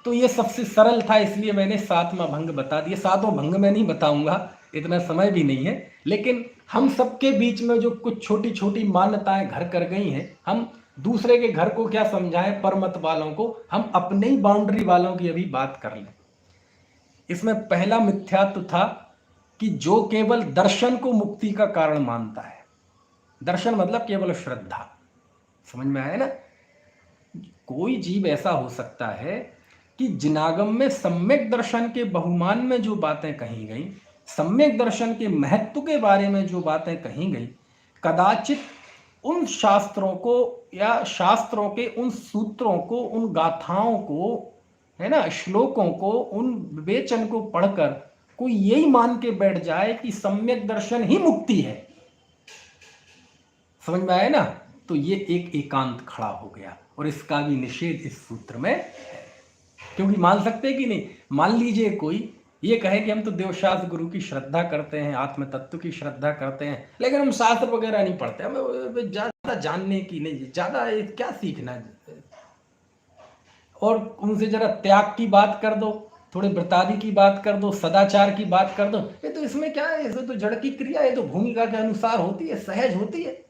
तो ये सबसे सरल था, इसलिए मैंने 7वां भंग बता दिया। 7वां भंग मैं नहीं बताऊंगा, इतना समय भी नहीं है। लेकिन हम सबके बीच में जो कुछ छोटी छोटी मान्यताएं घर कर गई हैं, हम दूसरे के घर को क्या समझाएं, परमत वालों को, हम अपने ही बाउंड्री वालों की अभी बात कर लें। इसमें पहला मिथ्यात्व था कि जो केवल दर्शन को मुक्ति का कारण मानता है। दर्शन मतलब केवल श्रद्धा। समझ में आया ना? कोई जीव ऐसा हो सकता है कि जिनागम में सम्यक दर्शन के बहुमान में जो बातें कही गई, सम्यक दर्शन के महत्व के बारे में जो बातें कही गई, कदाचित उन शास्त्रों को या शास्त्रों के उन सूत्रों को, उन गाथाओं को, है ना, श्लोकों को, उन विवेचन को पढ़कर कोई यही मान के बैठ जाए कि सम्यक दर्शन ही मुक्ति है। समझ में आया ना? तो ये एक एकांत खड़ा हो गया, और इसका भी निषेध इस सूत्र में है। क्योंकि मान सकते हैं कि नहीं? मान लीजिए कोई ये कहे कि हम तो देवशास्त्र गुरु की श्रद्धा करते हैं, आत्म तत्व की श्रद्धा करते हैं, लेकिन हम शास्त्र वगैरह नहीं पढ़ते, हमें ज्यादा जानने की नहीं, ज्यादा क्या सीखना है। और उनसे जरा त्याग की बात कर दो, थोड़े व्रतादि की बात कर दो, सदाचार की बात कर दो, ये तो इसमें क्या है, इसमें तो जड़ की क्रिया, ये तो भूमिका के अनुसार होती है, सहज होती है।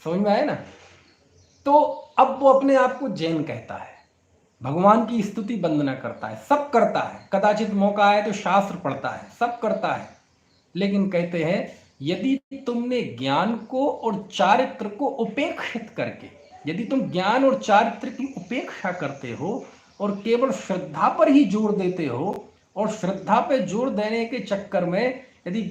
समझ में आया ना? तो अब वो अपने आप को जैन कहता है, भगवान की स्तुति वंदना करता है, सब करता है, कदाचित मौका आए तो शास्त्र पढ़ता है, सब करता है, लेकिन कहते हैं यदि तुमने ज्ञान को और चारित्र को उपेक्षित करके, यदि तुम ज्ञान और चारित्र की उपेक्षा करते हो, और केवल श्रद्धा पर ही जोर देते हो, और श्रद्धा पे जोर देने के चक्कर में यदि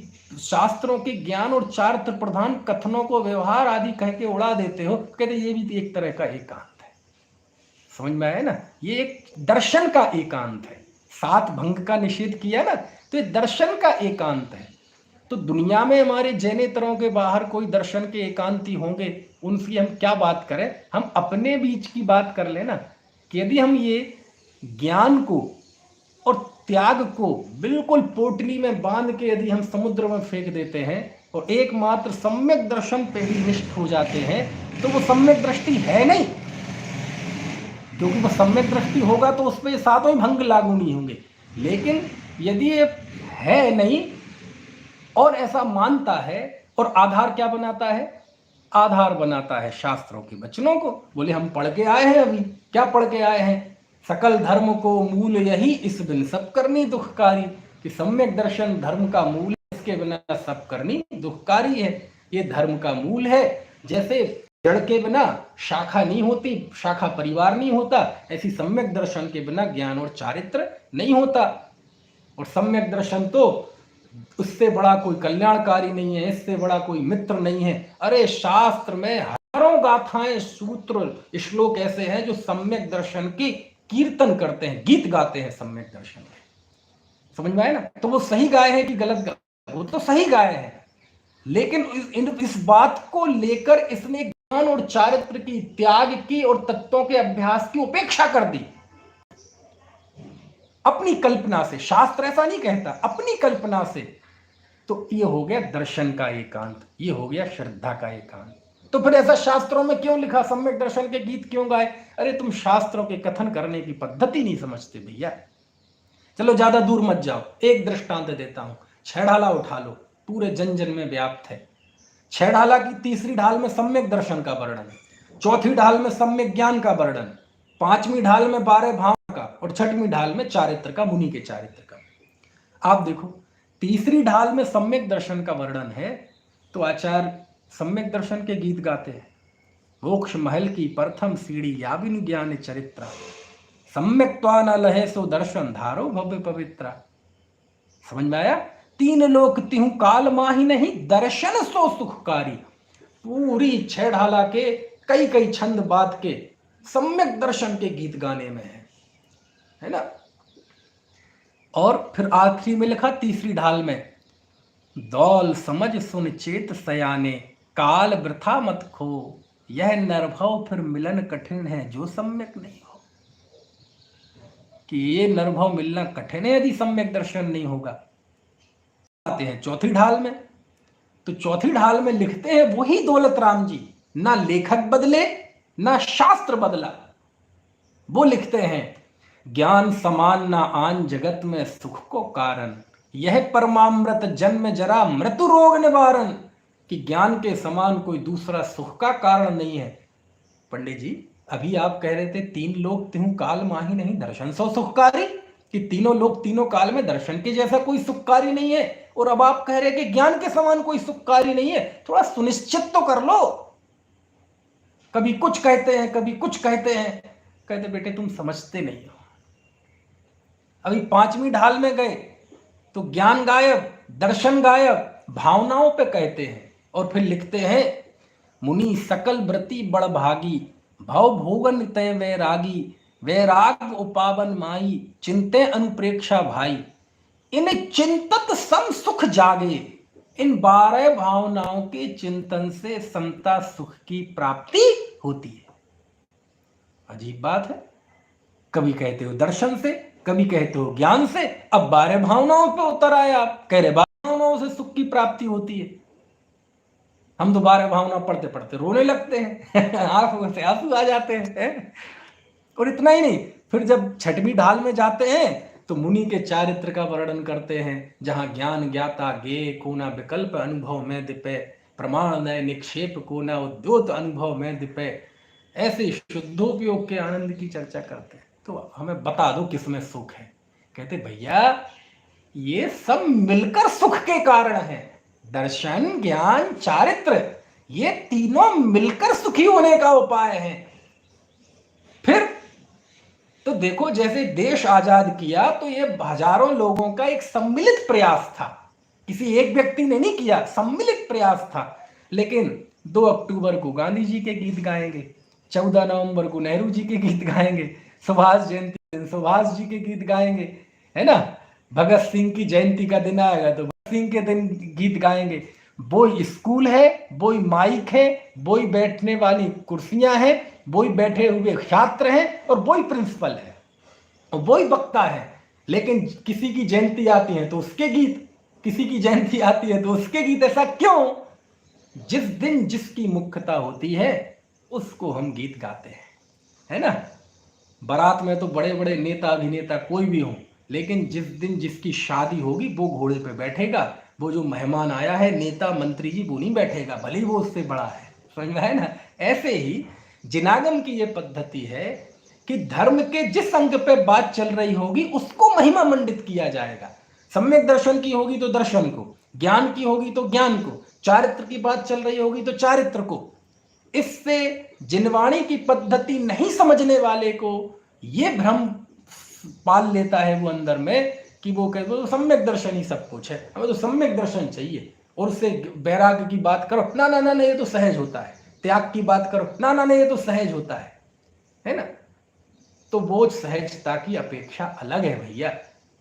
शास्त्रों के ज्ञान और चारित्र प्रधान कथनों को व्यवहार आदि कह के उड़ा देते हो, कहते ये भी एक तरह का एकांत है। समझ में आया ना? ये एक दर्शन का एकांत है। 7 भंग का निषेध किया ना, तो ये दर्शन का एकांत है। तो दुनिया में हमारे जैनेतरों के बाहर कोई दर्शन के एकांती होंगे, उनकी हम क्या बात करें? हम अपने बीच की बात कर लेना कि यदि हम ये ज्ञान को और त्याग को बिल्कुल पोटली में बांध के यदि हम समुद्र में फेंक देते हैं और एकमात्र सम्यक दर्शन पे ही निष्ठ हो जाते हैं, तो वो सम्यक दृष्टि है नहीं, क्योंकि वो सम्यक दृष्टि होगा तो उस पर ये 7 भंग लागू नहीं होंगे। लेकिन यदि ये है नहीं और ऐसा मानता है, और आधार क्या बनाता है? आधार बनाता है शास्त्रों के वचनों को। बोले हम पढ़ के आए हैं, अभी क्या पढ़ के आए हैं? सकल धर्म को मूल यही, इस बिन सब करनी दुखकारी। कि सम्यक दर्शन धर्म का मूल है, इसके बिना सब करनी दुखकारी है। ये धर्म का मूल है। जैसे जड़ के बिना शाखा नहीं होती, शाखा परिवार नहीं होता, ऐसी सम्यक दर्शन के बिना ज्ञान और चारित्र नहीं होता। और सम्यक दर्शन तो उससे बड़ा कोई कल्याणकारी नहीं है, इससे बड़ा कोई मित्र नहीं है। अरे शास्त्र में हजारों गाथाएं, सूत्र, श्लोक ऐसे हैं जो सम्यक दर्शन की कीर्तन करते हैं, गीत गाते हैं सम्यक दर्शन के। समझ में आए ना? तो वो सही गाए हैं कि गलत गाए? वो तो सही गाए हैं, लेकिन इस बात को लेकर इसने ज्ञान और चारित्र की, त्याग की और तत्वों के अभ्यास की उपेक्षा कर दी अपनी कल्पना से। शास्त्र ऐसा नहीं कहता, अपनी कल्पना से। तो ये हो गया दर्शन का एकांत, ये हो गया श्रद्धा का एकांत। तो फिर ऐसा शास्त्रों में क्यों लिखा? सम्यक दर्शन के गीत क्यों गाए? अरे तुम शास्त्रों के कथन करने की पद्धति नहीं समझते भैया। चलो ज्यादा दूर मत जाओ, एक दृष्टांत देता हूं। 6 ढाला उठा लो, पूरे जन जन में व्याप्त है। 6 ढाला की तीसरी ढाल में सम्यक दर्शन का वर्णन, चौथी ढाल में सम्यक ज्ञान का वर्णन, 5वीं ढाल में 12 भाव का, और 6वीं ढाल में चारित्र का, मुनि के चारित्र का। आप देखो, तीसरी ढाल में सम्यक दर्शन का वर्णन है, तो आचार्य सम्यक दर्शन के गीत गाते हैं। मोक्ष महल की प्रथम सीढ़ी याविन ज्ञान चरित्रा, सम्यक त्वा न लहे सो दर्शन धारो भव्य पवित्रा। समझ में आया? 3 लोक तिहु काल माही नहीं, दर्शन सो सुखकारी। पूरी 6 ढाला के कई कई छंद बात के सम्यक दर्शन के गीत गाने में है ना? और फिर आखिरी में लिखा तीसरी ढाल में, दौल समझ सुन चेत सयाने, काल वृथा मत खो, यह नरभव फिर मिलन कठिन है जो सम्यक नहीं हो। कि ये नरभव मिलना कठिन है यदि सम्यक दर्शन नहीं होगा। आते हैं चौथी ढाल में, तो चौथी ढाल में लिखते हैं वही दौलत राम जी, ना लेखक बदले ना शास्त्र बदला। वो लिखते हैं, ज्ञान समान ना आन जगत में सुख को कारण, यह परमामृत जन्म जरा मृत्यु रोग निवारण। कि ज्ञान के समान कोई दूसरा सुख का कारण नहीं है। पंडित जी अभी आप कह रहे थे 3 लोक तिहु काल माही नहीं, दर्शन सो सुखकारी। कि तीनों लोग तीनों काल में दर्शन के जैसा कोई सुखकारी नहीं है, और अब आप कह रहे हैं कि ज्ञान के समान कोई सुखकारी नहीं है। थोड़ा सुनिश्चित तो कर लो। कभी कुछ कहते हैं, कभी कुछ कहते हैं। कहते बेटे तुम समझते नहीं हो। अभी 5वीं ढाल में गए तो ज्ञान गायब, दर्शन गायब, भावनाओं पे कहते हैं। और फिर लिखते हैं, मुनि सकल व्रति बड़ भागी, भव भोगन तय वैरागी, वैराग उपावन माई, चिंते अनुप्रेक्षा भाई, इन चिंतत सम सुख जागे। इन 12 भावनाओं के चिंतन से समता सुख की प्राप्ति होती है। अजीब बात है, कभी कहते हो दर्शन से, कभी कहते हो ज्ञान से, अब 12 भावनाओं पे उतर आए आप, कह रहे 12 भावनाओं से सुख की प्राप्ति होती है। हम तो 12 भावना पढ़ते पढ़ते रोने लगते हैं आंखों से आंसू आ जाते हैं। और इतना ही नहीं, फिर जब 6वीं ढाल में जाते हैं तो मुनि के चारित्र का वर्णन करते हैं, जहां ज्ञान ज्ञाता गे को ना विकल्प अनुभव में दिपे, प्रमाण नय निक्षेप को ना उद्योत अनुभव में दिपे। ऐसे शुद्धोपयोग के आनंद की चर्चा करते हैं। तो हमें बता दो किसमें सुख है। कहते भैया ये सब मिलकर सुख के कारण है। दर्शन, ज्ञान, चारित्र, ये तीनों मिलकर सुखी होने का उपाय है। फिर तो देखो, जैसे देश आजाद किया तो ये हजारों लोगों का एक सम्मिलित प्रयास था, किसी एक व्यक्ति ने नहीं किया, सम्मिलित प्रयास था। लेकिन 2 अक्टूबर को गांधी जी के गीत गाएंगे, 14 नवंबर को नेहरू जी के गीत गाएंगे, सुभाष जयंती दिन सुभाष जी के गीत गाएंगे, है ना, भगत सिंह की जयंती का दिन आएगा तो भगत सिंह के दिन गीत गाएंगे। वही स्कूल है, वही माइक है, वही बैठने वाली कुर्सियां हैं, वही बैठे हुए छात्र हैं और वही प्रिंसिपल है और वही वक्ता है। लेकिन किसी की जयंती आती है तो उसके गीत, किसी की जयंती आती है तो उसके गीत। ऐसा क्यों? जिस दिन जिसकी मुख्यता होती है उसको हम गीत गाते हैं, है ना। बारात में तो बड़े बड़े नेता अभिनेता कोई भी हो, लेकिन जिस दिन जिसकी शादी होगी वो घोड़े पे बैठेगा, वो जो मेहमान आया है नेता मंत्री जी वो नहीं बैठेगा, भले ही वो उससे बड़ा है। समझ में है ना। ऐसे ही जिनागम की ये पद्धति है कि धर्म के जिस अंग पे बात चल रही होगी उसको महिमा मंडित किया जाएगा। सम्यक दर्शन की होगी तो दर्शन को, ज्ञान की होगी तो ज्ञान को, चारित्र की बात चल रही होगी तो चारित्र को। इससे जिनवाणी की पद्धति नहीं समझने वाले को ये भ्रम पाल लेता है वो अंदर में कि वो कहे वो सम्यक दर्शन ही सब कुछ है, हमें तो सम्यक दर्शन चाहिए। और उससे वैराग्य की बात करो, ना ना ना ये तो सहज होता है। त्याग की बात करो, ना ना ना ये तो सहज होता है ना। तो वो सहजता की अपेक्षा अलग है भैया।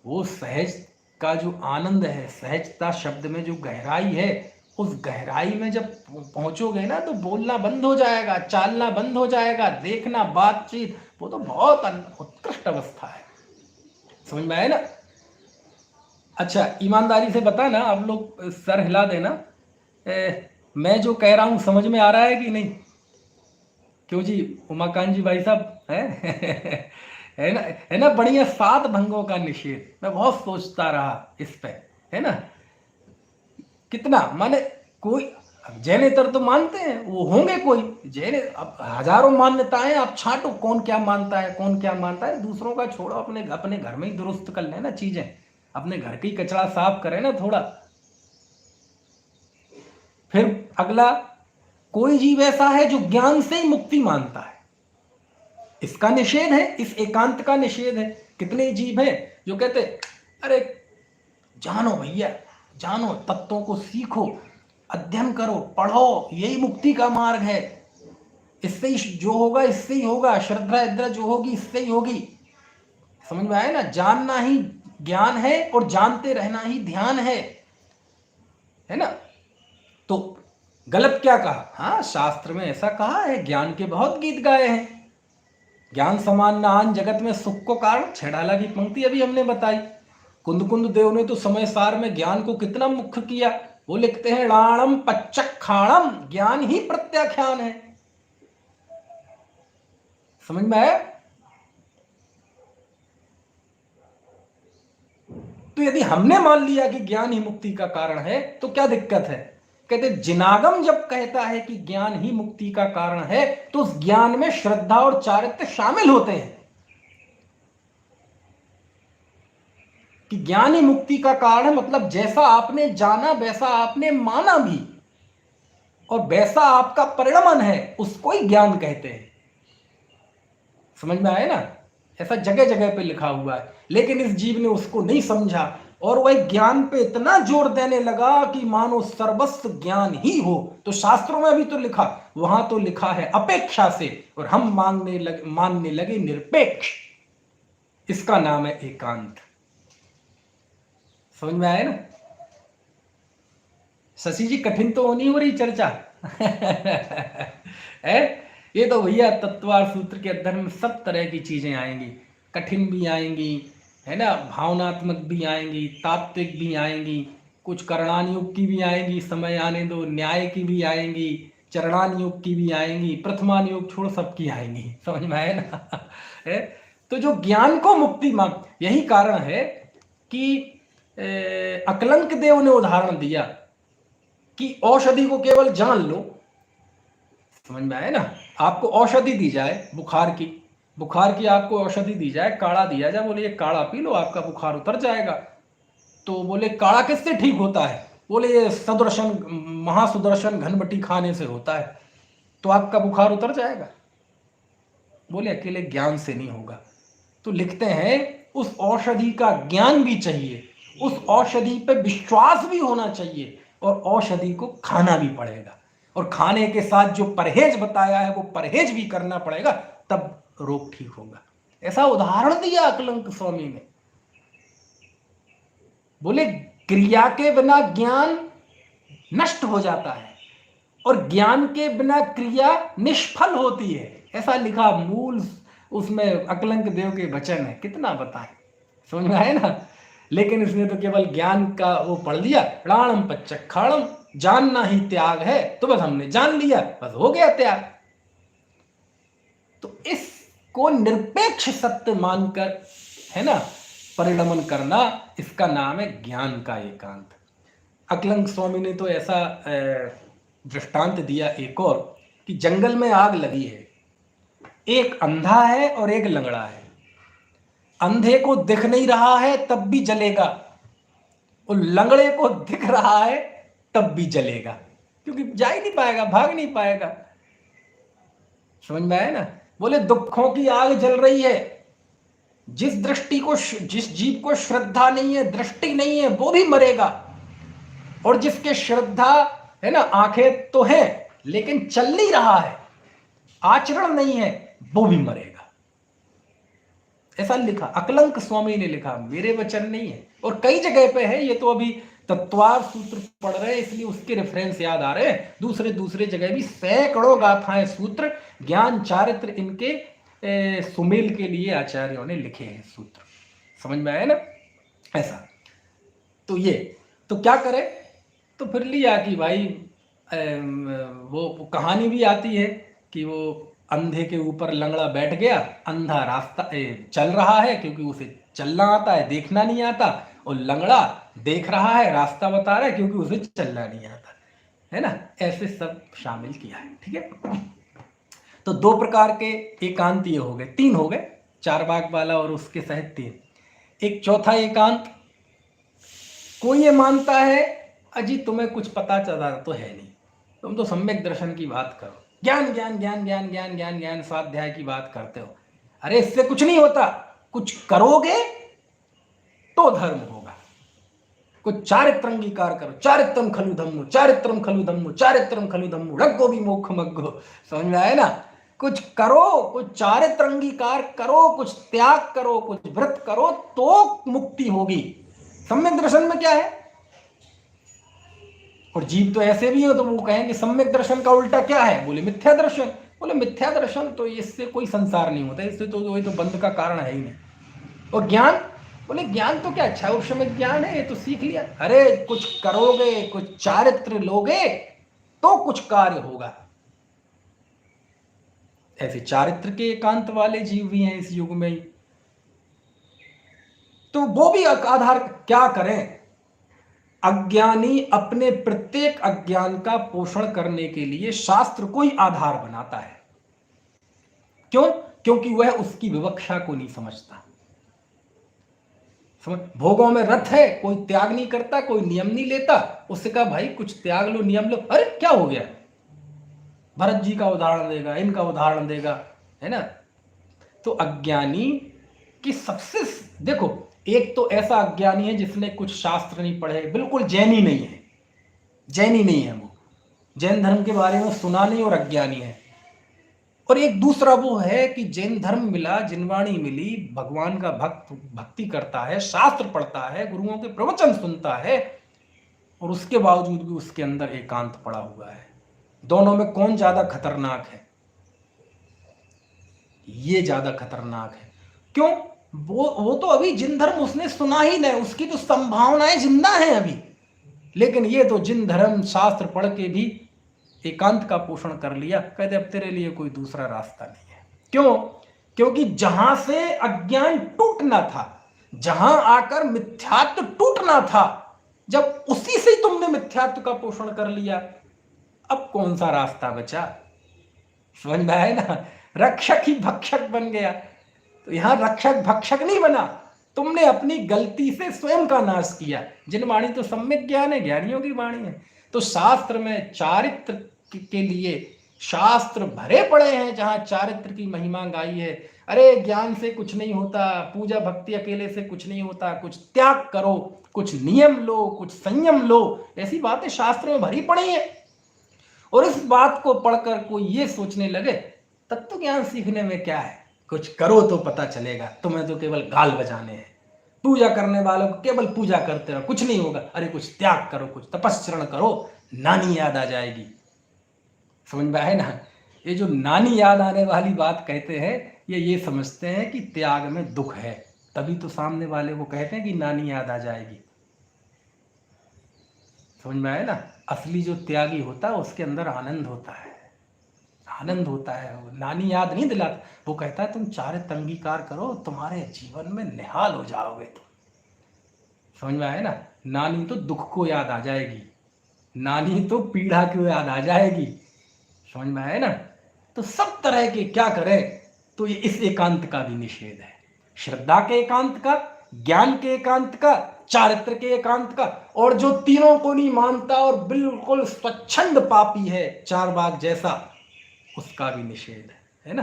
वो सहज का जो आनंद है, सहजता शब्द में जो गहराई है, उस गहराई में जब पहुंचोगे ना तो बोलना बंद हो जाएगा, चालना बंद हो जाएगा, देखना, बातचीत, वो तो बहुत उत्कृष्ट अवस्था है। समझ में आया ना। अच्छा, ईमानदारी से बता ना, आप लोग सर हिला देना, मैं जो कह रहा हूं समझ में आ रहा है कि नहीं? क्यों जी उमाकांत जी भाई साहब, है है ना, है ना। बढ़िया 7 भंगों का निषेध, मैं बहुत सोचता रहा इस पे, है ना। कितना माने, कोई जैनेतर तो मानते हैं, वो होंगे कोई जैन, अब हजारों मान्यताएं आप छांटो, कौन क्या मानता है, कौन क्या मानता है। दूसरों का छोड़ो, अपने अपने घर में ही दुरुस्त कर लेना चीजें, अपने घर की कचरा साफ करें ना थोड़ा। फिर अगला, कोई जीव ऐसा है जो ज्ञान से ही मुक्ति मानता है, इसका निषेध है, इस एकांत का निषेध है। कितने जीव हैं जो कहते अरे जानो भैया, जानो, तत्वों को सीखो, अध्ययन करो, पढ़ो, यही मुक्ति का मार्ग है, इससे ही जो होगा इससे ही होगा, श्रद्धा इद्रा जो होगी इससे ही होगी। समझ में आया ना। जानना ही ज्ञान है और जानते रहना ही ध्यान है ना। तो गलत क्या कहा? हाँ, शास्त्र में ऐसा कहा है, ज्ञान के बहुत गीत गाए हैं। ज्ञान समान नान जगत में सुख को कारण, छेड़ाला की पंक्ति अभी हमने बताई। कुंद देव ने तो समय सार में ज्ञान को कितना मुख्य किया। वो लिखते हैं राणम पच्चखाणम, ज्ञान ही प्रत्याख्यान है। समझ में आया। तो यदि हमने मान लिया कि ज्ञान ही मुक्ति का कारण है तो क्या दिक्कत है? कहते जिनागम जब कहता है कि ज्ञान ही मुक्ति का कारण है तो उस ज्ञान में श्रद्धा और चारित्र्य शामिल होते हैं कि ज्ञान ही मुक्ति का कारण है। मतलब जैसा आपने जाना वैसा आपने माना भी, और वैसा आपका परिणमन है, उसको ही ज्ञान कहते हैं। समझ में आया ना। ऐसा जगह जगह पे लिखा हुआ है, लेकिन इस जीव ने उसको नहीं समझा और वह ज्ञान पे इतना जोर देने लगा कि मानो सर्वस्व ज्ञान ही हो। तो शास्त्रों में भी तो लिखा, वहां तो लिखा है अपेक्षा से, और हम मानने लगे निरपेक्ष। इसका नाम है एकांत। समझ में आया ना। शशि जी, कठिन तो नहीं हो रही चर्चा है। ये तो भैया तत्वार सूत्र के अध्ययन में सब तरह की चीजें आएंगी, कठिन भी आएंगी, है ना, भावनात्मक भी आएंगी, तात्विक भी आएंगी, कुछ करणान योग की भी आएंगी, समय आने दो, न्याय की भी आएंगी, चरणान योग की भी आएंगी, प्रथमान योग छोड़ सबकी आएंगी। समझ में आया ना है। तो जो ज्ञान को मुक्ति मान, यही कारण है कि अकलंक देव ने उदाहरण दिया कि औषधि को केवल जान लो। समझ में आया ना। आपको औषधि दी जाए बुखार की आपको औषधि दी जाए, काढ़ा दिया जाए, बोले ये काढ़ा पी लो आपका बुखार उतर जाएगा। तो बोले काढ़ा किससे ठीक होता है? बोले ये महासुदर्शन घनबटी खाने से होता है, तो आपका बुखार उतर जाएगा। बोले अकेले ज्ञान से नहीं होगा। तो लिखते हैं उस औषधि का ज्ञान भी चाहिए, उस औषधि पे विश्वास भी होना चाहिए, और औषधि को खाना भी पड़ेगा, और खाने के साथ जो परहेज बताया है वो परहेज भी करना पड़ेगा, तब रोग ठीक होगा। ऐसा उदाहरण दिया अकलंक स्वामी ने। बोले क्रिया के बिना ज्ञान नष्ट हो जाता है और ज्ञान के बिना क्रिया निष्फल होती है, ऐसा लिखा मूल उसमें अकलंक देव के वचन है। कितना बताएं, समझ में आए ना। लेकिन इसने तो केवल ज्ञान का वो पढ़ लिया, प्राणम पच्चक्षाणम, जानना ही त्याग है, तो बस हमने जान लिया, बस हो गया त्याग। तो इसको निरपेक्ष सत्य मानकर, है ना, परिणमन करना, इसका नाम है ज्ञान का एकांत। अकलंक स्वामी ने तो ऐसा दृष्टांत दिया एक और, कि जंगल में आग लगी है, एक अंधा है और एक लंगड़ा है। अंधे को दिख नहीं रहा है तब भी जलेगा, और लंगड़े को दिख रहा है तब भी जलेगा, क्योंकि जा ही नहीं पाएगा, भाग नहीं पाएगा। समझ में आया ना। बोले दुखों की आग जल रही है, जिस जीव को श्रद्धा नहीं है, दृष्टि नहीं है, वो भी मरेगा, और जिसके श्रद्धा है ना, आंखें तो है लेकिन चल नहीं रहा है, आचरण नहीं है, वो भी मरेगा। ऐसा लिखा अकलंक स्वामी ने लिखा, मेरे वचन नहीं है। और कई जगह पे है, ये तो अभी तत्वार सूत्र पढ़ रहे हैं इसलिए उसके रेफरेंस याद आ रहे हैं। दूसरे जगह भी सैकड़ों गाथाएं, सूत्र, ज्ञान, चारित्र, इनके सुमेल के लिए आचार्यों ने लिखे हैं सूत्र। समझ में आया ना। ऐसा तो ये तो क्या करे, तो फिर लिया कि भाई वो कहानी भी आती है कि वो अंधे के ऊपर लंगड़ा बैठ गया, अंधा रास्ता चल रहा है क्योंकि उसे चलना आता है, देखना नहीं आता, और लंगड़ा देख रहा है, रास्ता बता रहा है क्योंकि उसे चलना नहीं आता, है ना। ऐसे सब शामिल किया है, ठीक है। तो दो प्रकार के एकांत ये हो गए, तीन हो गए, चारबाग वाला और उसके सहित तीन। एक चौथा एकांत, कोई ये मानता है अजी तुम्हें कुछ पता चला तो है नहीं, तुम तो सम्यक दर्शन की बात करो, ज्ञान ज्ञान ज्ञान ज्ञान ज्ञान ज्ञान ज्ञान स्वाध्याय की बात करते हो। अरे इससे कुछ नहीं होता, कुछ करोगे तो धर्म होगा। कुछ चारित्र अंगीकार करो, चारित्रम खलु धम्मो, चारित्रम खलु धम्मो, चारित्रम खलु धम्मो, रग्गो भी मोक्ष मग्गो। समझ में आए ना। कुछ करो, कुछ चारित्र अंगीकार करो, कुछ त्याग करो, कुछ व्रत करो तो मुक्ति होगी। सम्यक दर्शन में क्या है। और जीव तो ऐसे भी हो तो वो कहेंगे सम्यक दर्शन का उल्टा क्या है, बोले मिथ्या दर्शन। बोले मिथ्या दर्शन तो इससे कोई संसार नहीं होता, इससे तो वही तो बंध का कारण है ही नहीं। और ज्ञान, बोले ज्ञान तो क्या अच्छा उस समय ज्ञान है, ये तो सीख लिया। अरे कुछ करोगे, कुछ चारित्र लोगे तो कुछ कार्य होगा। ऐसे चारित्र के एकांत वाले जीव भी हैं इस युग में ही। तो वो भी आधार क्या करें। अज्ञानी अपने प्रत्येक अज्ञान का पोषण करने के लिए शास्त्र को ही आधार बनाता है। क्यों? क्योंकि वह उसकी विवक्षा को नहीं समझता। समझ, भोगों में रत है, कोई त्याग नहीं करता, कोई नियम नहीं लेता। उससे कहा भाई कुछ त्याग लो, नियम लो, अरे क्या हो गया। भरत जी का उदाहरण देगा, इनका उदाहरण देगा, है ना। तो अज्ञानी की सबसे, देखो एक तो ऐसा अज्ञानी है जिसने कुछ शास्त्र नहीं पढ़े, बिल्कुल जैनी नहीं है, जैनी नहीं है, वो जैन धर्म के बारे में सुना नहीं और अज्ञानी है। और एक दूसरा वो है कि जैन धर्म मिला, जिनवाणी मिली, भगवान का भक्ति करता है, शास्त्र पढ़ता है, गुरुओं के प्रवचन सुनता है, और उसके बावजूद भी उसके अंदर एकांत पड़ा हुआ है। दोनों में कौन ज्यादा खतरनाक है? ये ज्यादा खतरनाक है। क्यों? वो तो अभी जिन धर्म उसने सुना ही नहीं, उसकी तो संभावनाएं जिंदा हैं अभी। लेकिन ये तो जिन धर्म शास्त्र पढ़ के भी एकांत का पोषण कर लिया, कहते अब तेरे लिए कोई दूसरा रास्ता नहीं है। क्यों? क्योंकि जहां से अज्ञान टूटना था, जहां आकर मिथ्यात्व टूटना था, जब उसी से तुमने मिथ्यात्व का पोषण कर लिया, अब कौन सा रास्ता बचा? समझ में आया ना। रक्षक ही भक्षक बन गया। तो यहां रक्षक भक्षक नहीं बना, तुमने अपनी गलती से स्वयं का नाश किया। जिनवाणी तो सम्यक ज्ञान है, ज्ञानियों की वाणी है। तो शास्त्र में चारित्र के लिए शास्त्र भरे पड़े हैं जहां चारित्र की महिमा गाई है। अरे ज्ञान से कुछ नहीं होता, पूजा भक्ति अकेले से कुछ नहीं होता, कुछ त्याग करो, कुछ नियम लो, कुछ संयम लो, ऐसी बातें शास्त्र में भरी पड़ी है। और इस बात को पढ़कर कोई ये सोचने लगे तत्व ज्ञान सीखने में क्या है, कुछ करो तो पता चलेगा, तुम्हें तो केवल गाल बजाने हैं, पूजा करने वालों को केवल पूजा करते रहो, कुछ नहीं होगा। अरे कुछ त्याग करो, कुछ तपस्चरण करो, नानी याद आ जाएगी। समझ में आए ना? ये जो नानी याद आने वाली बात कहते हैं, ये समझते हैं कि त्याग में दुख है, तभी तो सामने वाले को कहते हैं कि नानी याद आ जाएगी। समझ में आए ना? असली जो त्यागी होता है उसके अंदर आनंद होता है, आनंद होता है। वो नानी याद नहीं दिलाता, वो कहता है तुम चारित्र अंगीकार करो, तुम्हारे जीवन में निहाल हो जाओगे तुम। समझ में आए ना? नानी तो दुख को याद आ जाएगी, नानी तो पीड़ा को याद आ जाएगी। समझ में आए ना? तो सब तरह के क्या करें, तो ये इस एकांत का भी निषेध है। श्रद्धा के एकांत का, ज्ञान के एकांत का, चारित्र के एकांत का, और जो तीनों को नहीं मानता और बिल्कुल स्वच्छंद पापी है, चारबाग जैसा, उसका भी निषेध है ना?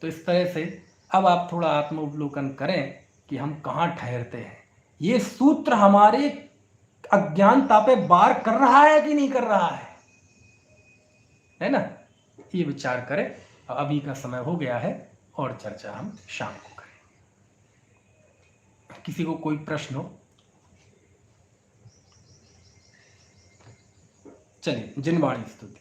तो इस तरह से अब आप थोड़ा आत्मोवलोकन करें कि हम कहाँ ठहरते हैं। ये सूत्र हमारे अज्ञानता पे वार कर रहा है कि नहीं कर रहा है ना? ये विचार करें। अभी का समय हो गया है और चर्चा हम शाम को करें। किसी को कोई प्रश्न हो? चलिए, जिनवाणी स्तुति।